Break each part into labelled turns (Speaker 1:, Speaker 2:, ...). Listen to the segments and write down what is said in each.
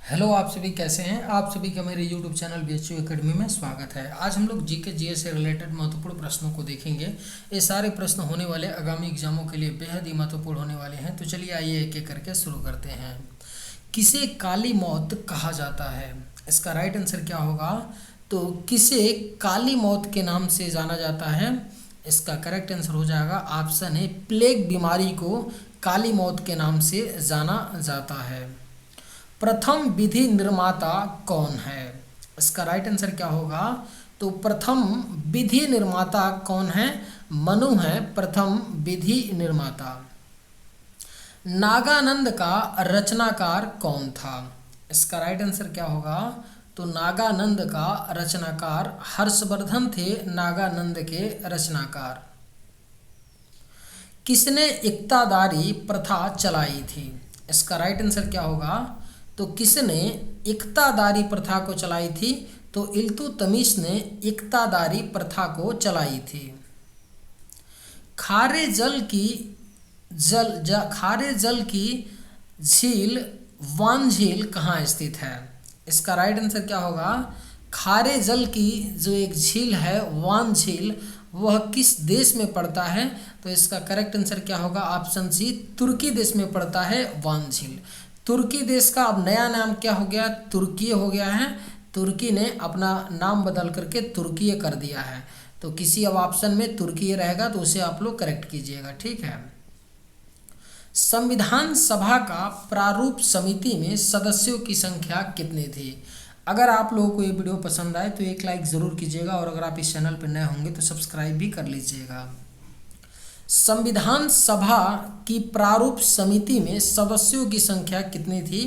Speaker 1: Hello, आप सभी कैसे हैं। आप सभी का मेरे यूट्यूब चैनल BHU एकेडमी में स्वागत है। आज हम लोग जीके जीएस से रिलेटेड महत्वपूर्ण प्रश्नों को देखेंगे। ये सारे प्रश्न होने वाले आगामी एग्जामों के लिए बेहद ही महत्वपूर्ण होने वाले हैं। तो चलिए आइए एक एक करके शुरू करते हैं। किसे काली मौत कहा जाता है? इसका राइट आंसर क्या होगा? तो किसे काली मौत के नाम से जाना जाता है? इसका करेक्ट आंसर हो जाएगा ऑप्शन है, प्लेग बीमारी को काली मौत के नाम से जाना जाता है। प्रथम विधि निर्माता कौन है? इसका राइट आंसर क्या होगा? तो प्रथम विधि निर्माता कौन है? मनु है प्रथम विधि निर्माता। नागानंद का रचनाकार कौन था? इसका राइट आंसर क्या होगा? तो नागानंद का रचनाकार हर्षवर्धन थे, नागानंद के रचनाकार। किसने इक्तादारी प्रथा चलाई थी? इसका राइट आंसर क्या होगा? तो किसने इक्तादारी प्रथा को चलाई थी? तो इल्तुतमिश ने इक्तादारी प्रथा को चलाई थी। खारे जल की झील वान झील कहाँ स्थित है? इसका राइट आंसर क्या होगा? खारे जल की जो एक झील है वान झील, वह किस देश में पड़ता है? तो इसका करेक्ट आंसर क्या होगा? ऑप्शन सी, तुर्की देश में पड़ता है वान झील। तुर्की देश का अब नया नाम क्या हो गया? तुर्की हो गया है। तुर्की ने अपना नाम बदल करके तुर्की कर दिया है। तो किसी अब ऑप्शन में तुर्की रहेगा तो उसे आप लोग करेक्ट कीजिएगा, ठीक है। संविधान सभा का प्रारूप समिति में सदस्यों की संख्या कितनी थी? अगर आप लोगों को ये वीडियो पसंद आए तो एक लाइक ज़रूर कीजिएगा, और अगर आप इस चैनल पर नए होंगे तो सब्सक्राइब भी कर लीजिएगा। संविधान सभा की प्रारूप समिति में सदस्यों की संख्या कितनी थी?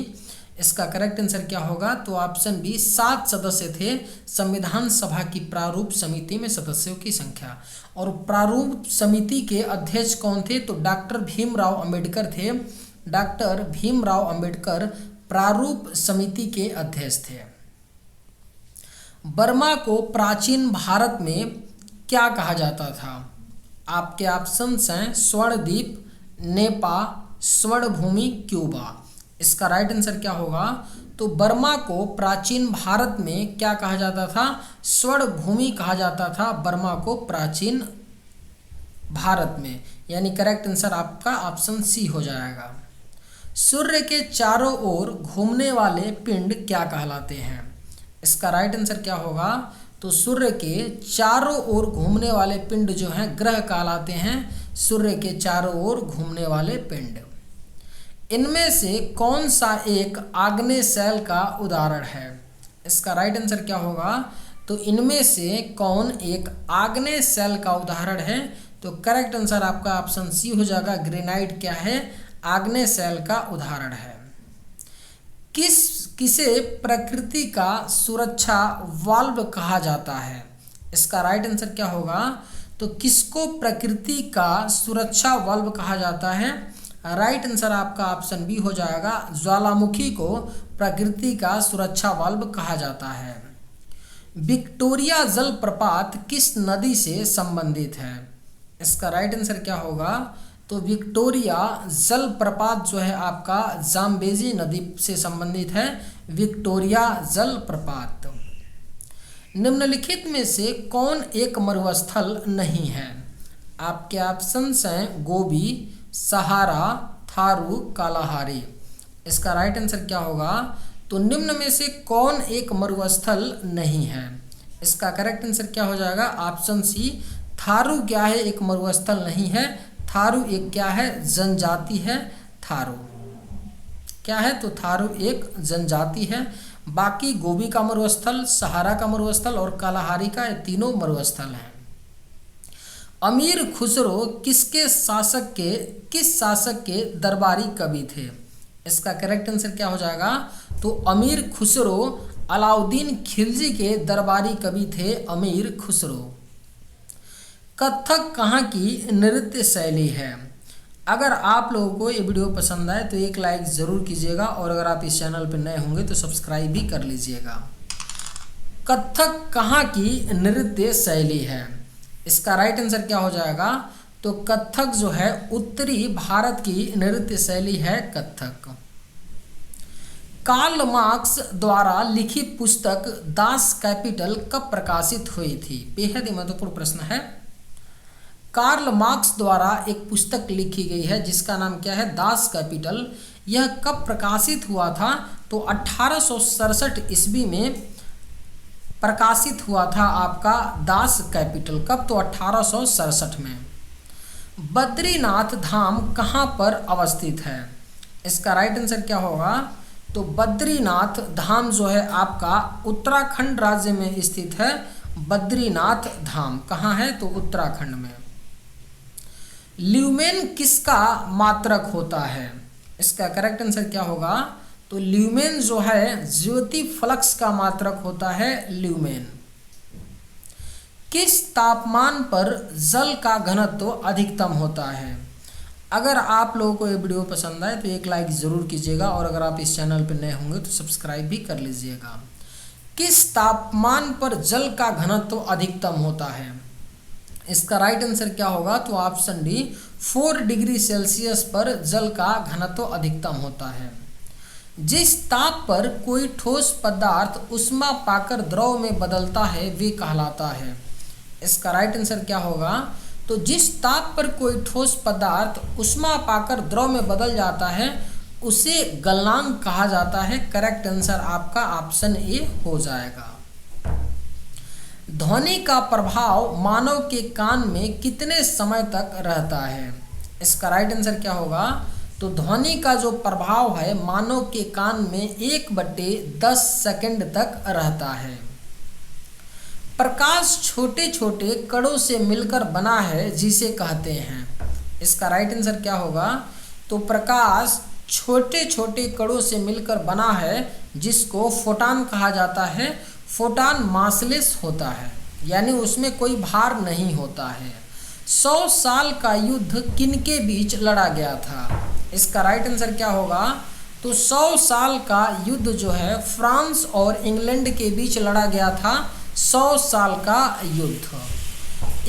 Speaker 1: इसका करेक्ट आंसर क्या होगा? तो ऑप्शन बी, 7 सदस्य थे संविधान सभा की प्रारूप समिति में सदस्यों की संख्या। और प्रारूप समिति के अध्यक्ष कौन थे? तो डॉक्टर भीमराव अंबेडकर थे। डॉक्टर भीमराव अंबेडकर प्रारूप समिति के अध्यक्ष थे। बर्मा को प्राचीन भारत में क्या कहा जाता था? आपके ऑप्शंस हैं स्वर्णद्वीप, नेपाल, स्वर्णभूमि, क्यूबा। इसका राइट आंसर क्या होगा? तो बर्मा को प्राचीन भारत में क्या कहा जाता था? स्वर्णभूमि कहा जाता था बर्मा को प्राचीन भारत में, यानी करेक्ट आंसर आपका ऑप्शन सी हो जाएगा। सूर्य के चारों ओर घूमने वाले पिंड क्या कहलाते हैं? इसका राइट आंसर क्या होगा? तो सूर्य के चारों ओर घूमने वाले पिंड जो हैं ग्रह कहलाते हैं। सूर्य के चारों ओर घूमने वाले पिंड। इनमें से कौन सा एक आग्नेय शैल का उदाहरण है? इसका राइट आंसर क्या होगा? तो इनमें से कौन एक आग्नेय शैल का उदाहरण है? तो करेक्ट आंसर आपका ऑप्शन सी हो जाएगा, ग्रेनाइट क्या है? आग्नेय शैल का उदाहरण है। किसे प्रकृति का सुरक्षा वाल्व कहा जाता है? इसका राइट आंसर क्या होगा? तो किसको प्रकृति का सुरक्षा वाल्व कहा जाता है? राइट आंसर आपका ऑप्शन बी हो जाएगा, ज्वालामुखी को प्रकृति का सुरक्षा वाल्व कहा जाता है। विक्टोरिया जलप्रपात किस नदी से संबंधित है? इसका राइट आंसर क्या होगा? तो विक्टोरिया जलप्रपात जो है आपका जाम्बेजी नदी से संबंधित है। विक्टोरिया जलप्रपात। निम्नलिखित में से कौन एक मरुस्थल नहीं है? आपके ऑप्शंस हैं गोबी, सहारा, थारू, कालाहारी। इसका राइट आंसर क्या होगा? तो निम्न में से कौन एक मरुस्थल नहीं है? इसका करेक्ट आंसर क्या हो जाएगा? ऑप्शन सी, थारू क्या है? एक मरुस्थल नहीं है। थारू एक क्या है? जनजाति है। थारू क्या है? तो थारू एक जनजाति है। बाकी गोबी का मरुस्थल, सहारा का मरुस्थल और कालाहारी का, ये तीनों मरुस्थल हैं। अमीर खुसरो किस शासक के दरबारी कवि थे? इसका करेक्ट आंसर क्या हो जाएगा? तो अमीर खुसरो अलाउद्दीन खिलजी के दरबारी कवि थे अमीर खुसरो। कथक कहाँ की नृत्य शैली है? अगर आप लोगों को ये वीडियो पसंद आए तो एक लाइक ज़रूर कीजिएगा, और अगर आप इस चैनल पर नए होंगे तो सब्सक्राइब भी कर लीजिएगा। कथक कहाँ की नृत्य शैली है? इसका राइट आंसर क्या हो जाएगा? तो कथक जो है उत्तरी भारत की नृत्य शैली है कथक। कार्ल मार्क्स द्वारा लिखित पुस्तक दास कैपिटल कब प्रकाशित हुई थी? बेहद ही महत्वपूर्ण प्रश्न है। कार्ल मार्क्स द्वारा एक पुस्तक लिखी गई है जिसका नाम क्या है? Das Kapital. यह कब प्रकाशित हुआ था? तो 1867 ईस्वी में प्रकाशित हुआ था आपका दास कैपिटल। कब? तो 1867 में। बद्रीनाथ धाम कहाँ पर अवस्थित है? इसका राइट आंसर क्या होगा? तो बद्रीनाथ धाम जो है आपका उत्तराखंड राज्य में स्थित है। बद्रीनाथ धाम कहाँ है? तो उत्तराखंड में। ल्यूमेन किसका मात्रक होता है? इसका करेक्ट आंसर क्या होगा? तो ल्यूमेन जो है ज्योति फ्लक्स का मात्रक होता है ल्यूमेन। किस तापमान पर जल का घनत्व अधिकतम होता है? अगर आप लोगों को ये वीडियो पसंद आए तो एक लाइक ज़रूर कीजिएगा और अगर आप इस चैनल पर नए होंगे तो सब्सक्राइब भी कर लीजिएगा। किस तापमान पर जल का घनत्व अधिकतम होता है? इसका राइट आंसर क्या होगा? तो ऑप्शन डी 4 डिग्री सेल्सियस पर जल का घनत्व अधिकतम होता है। जिस ताप पर कोई ठोस पदार्थ ऊष्मा पाकर द्रव में बदलता है वे कहलाता है। इसका राइट आंसर क्या होगा? तो जिस ताप पर कोई ठोस पदार्थ ऊष्मा पाकर द्रव में बदल जाता है उसे गलनांक कहा जाता है। करेक्ट आंसर आपका ऑप्शन ए हो जाएगा। ध्वनि का प्रभाव मानव के कान में कितने समय तक रहता है? इसका राइट आंसर क्या होगा? तो ध्वनि का जो प्रभाव है मानव के कान में 1/10 सेकंड तक रहता है। प्रकाश छोटे छोटे कणों से मिलकर बना है जिसे कहते हैं। इसका राइट आंसर क्या होगा? तो प्रकाश छोटे छोटे कणों से मिलकर बना है जिसको फोटॉन कहा जाता है। फोटॉन मासलेस होता है यानी उसमें कोई भार नहीं होता है। 100 साल का युद्ध किनके बीच लड़ा गया था? इसका राइट आंसर क्या होगा? तो 100 साल का युद्ध जो है फ्रांस और इंग्लैंड के बीच लड़ा गया था। 100 साल का युद्ध।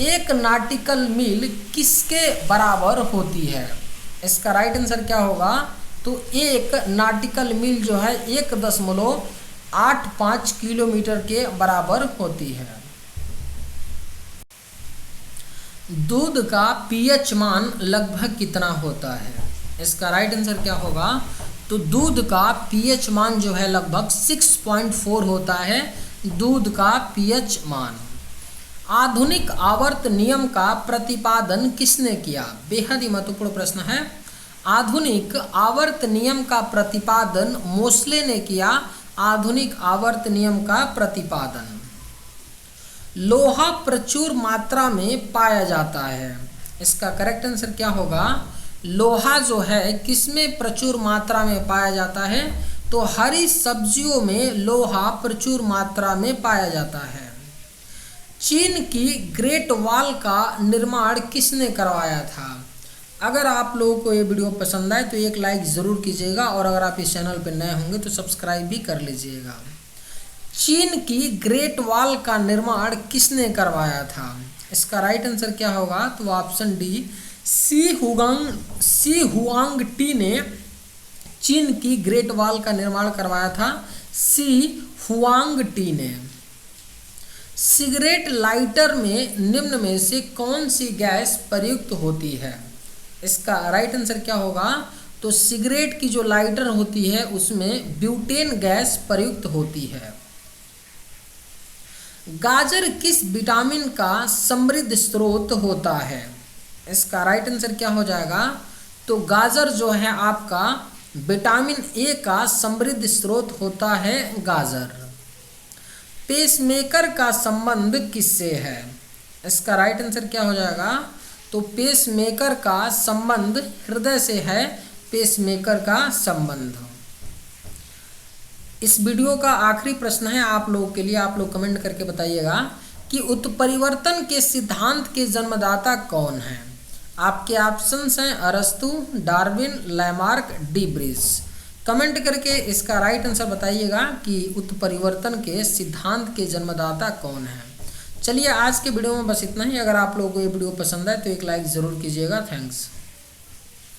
Speaker 1: एक नाटिकल मील किसके बराबर होती है? इसका राइट आंसर क्या होगा? तो एक नाटिकल मील जो है 1.85 किलोमीटर के बराबर होती है। दूध का पीएच मान लगभग कितना होता है? इसका राइट आंसर क्या होगा? तो दूध का पीएच मान जो है लगभग 6.4 होता है। दूध का पीएच मान। आधुनिक आवर्त नियम का प्रतिपादन किसने किया? बेहद ही महत्वपूर्ण प्रश्न है। आधुनिक आवर्त नियम का प्रतिपादन मोसले ने किया। आधुनिक आवर्त नियम का प्रतिपादन। लोहा प्रचुर मात्रा में पाया जाता है। इसका करेक्ट आंसर क्या होगा? लोहा जो है किसमें प्रचुर मात्रा में पाया जाता है? तो हरी सब्जियों में लोहा प्रचुर मात्रा में पाया जाता है। चीन की ग्रेट वॉल का निर्माण किसने करवाया था? अगर आप लोगों को ये वीडियो पसंद आए तो एक लाइक ज़रूर कीजिएगा और अगर आप इस चैनल पर नए होंगे तो सब्सक्राइब भी कर लीजिएगा। चीन की ग्रेट वॉल का निर्माण किसने करवाया था? इसका राइट आंसर क्या होगा? तो ऑप्शन डी सी हुआंग-टी ने चीन की ग्रेट वॉल का निर्माण करवाया था। सी हुआंग-टी ने। सिगरेट लाइटर में निम्न में से कौन सी गैस प्रयुक्त होती है? इसका राइट आंसर क्या होगा? तो सिगरेट की जो लाइटर होती है उसमें ब्यूटेन गैस प्रयुक्त होती है। गाजर किस विटामिन का समृद्ध स्रोत होता है? इसका राइट आंसर क्या हो जाएगा? तो गाजर जो है आपका विटामिन ए का समृद्ध स्रोत होता है गाजर। पेसमेकर का संबंध किससे है? इसका राइट आंसर क्या हो जाएगा? तो पेसमेकर का संबंध हृदय से है। पेसमेकर का संबंध। इस वीडियो का आखिरी प्रश्न है आप लोगों के लिए। आप लोग कमेंट करके बताइएगा कि उत्परिवर्तन के सिद्धांत के जन्मदाता कौन हैं? आपके ऑप्शंस हैं अरस्तु, Darwin, Lamarck, D bridge. Comment करके इसका राइट आंसर बताइएगा कि उत्परिवर्तन के सिद्धांत के जन्मदाता कौन है। चलिए आज के वीडियो में बस इतना ही। अगर आप लोगों को ये वीडियो पसंद है तो एक लाइक ज़रूर कीजिएगा। थैंक्स।